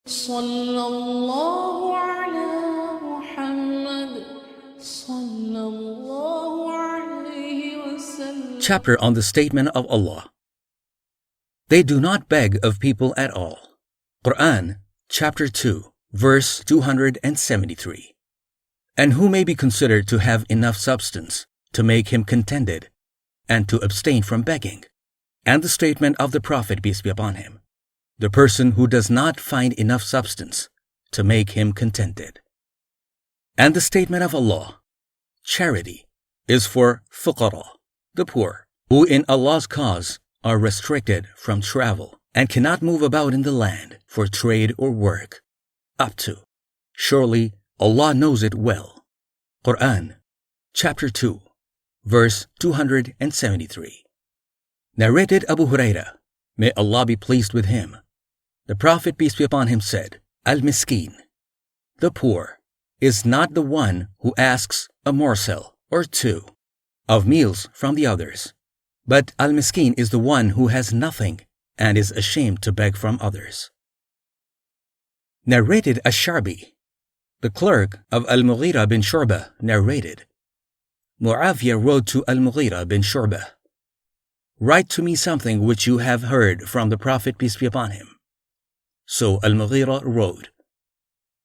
صلى الله على محمد صلى الله عليه وسلم. Chapter on the Statement of Allah. They do not beg of people at all. Quran, chapter 2, verse 273. And who may be considered to have enough substance to make him contented, and to abstain from begging? And the statement of the Prophet, peace be upon him, the person who does not find enough substance to make him contented. And the statement of Allah, charity is for fuqara, the poor, who in Allah's cause are restricted from travel and cannot move about in the land for trade or work, up to. Surely Allah knows it well. Quran, chapter 2, verse 273. Narrated Abu Hurairah, may Allah be pleased with him. The Prophet, peace be upon him, said, Al-Miskin, the poor, is not the one who asks a morsel or two of meals from the others, but Al-Miskin is the one who has nothing and is ashamed to beg from others. Narrated Ash-Sharbi, the clerk of al-Mughirah bin Shu'bah, narrated, Mu'awiyah wrote to al-Mughirah bin Shu'bah, write to me something which you have heard from the Prophet, peace be upon him. So al-Mughirah wrote,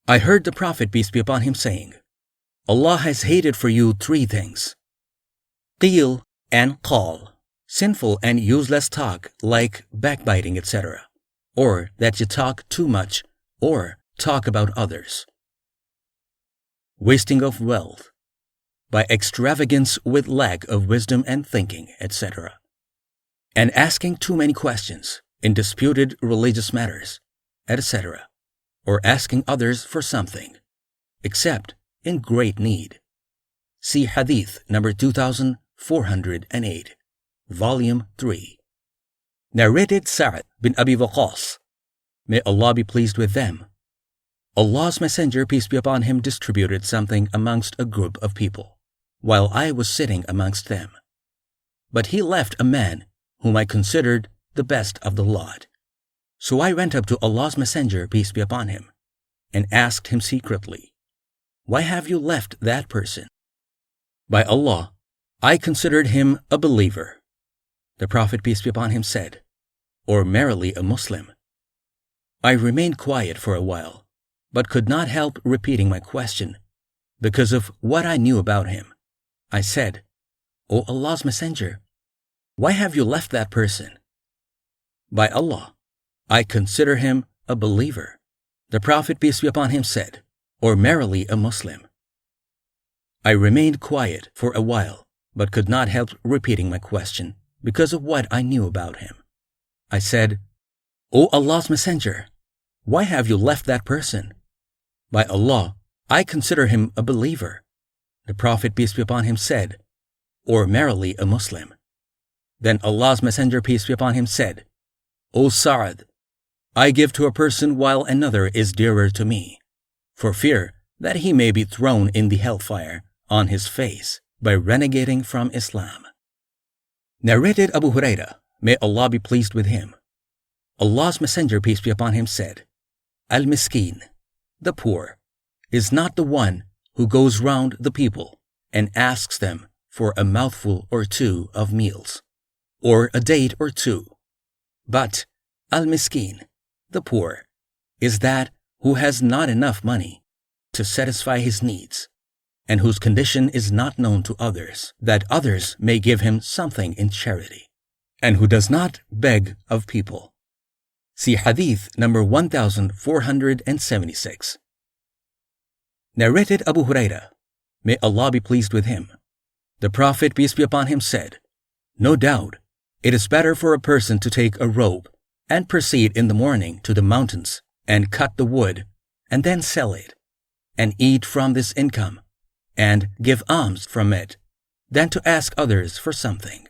I heard the Prophet, peace be upon him, saying, Allah has hated for you three things: qil and qal, sinful and useless talk like backbiting, etc., or that you talk too much or talk about others; wasting of wealth by extravagance with lack of wisdom and thinking, etc., and asking too many questions in disputed religious matters, etc., or asking others for something, except in great need. See Hadith number 2408, Volume 3. Narrated Sa'd bin Abi Waqqas, may Allah be pleased with them. Allah's Messenger, peace be upon him, distributed something amongst a group of people, while I was sitting amongst them. But he left a man whom I considered the best of the lot. So I went up to Allah's Messenger, peace be upon him, and asked him secretly, why have you left that person? By Allah, I considered him a believer. The Prophet, peace be upon him, said, or merely a Muslim. I remained quiet for a while, but could not help repeating my question, because of what I knew about him. I said, O Allah's Messenger, why have you left that person? By Allah, I consider him a believer. The Prophet, peace be upon him, said, or merely a Muslim. I remained quiet for a while, but could not help repeating my question because of what I knew about him. I said, O Allah's Messenger, why have you left that person? By Allah, I consider him a believer. The Prophet, peace be upon him, said, or merely a Muslim. Then Allah's Messenger, peace be upon him, said, O Sa'd, I give to a person while another is dearer to me, for fear that he may be thrown in the hellfire on his face by renegating from Islam. Narrated Abu Hurairah, may Allah be pleased with him. Allah's Messenger, peace be upon him, said, Al-Miskin, the poor, is not the one who goes round the people and asks them for a mouthful or two of meals, or a date or two, but Al-Miskin, the poor, is that who has not enough money to satisfy his needs, and whose condition is not known to others, that others may give him something in charity, and who does not beg of people. See Hadith number 1476. Narrated Abu Hurairah, may Allah be pleased with him. The Prophet, peace be upon him, said, no doubt, it is better for a person to take a rope and proceed in the morning to the mountains and cut the wood and then sell it and eat from this income and give alms from it than to ask others for something.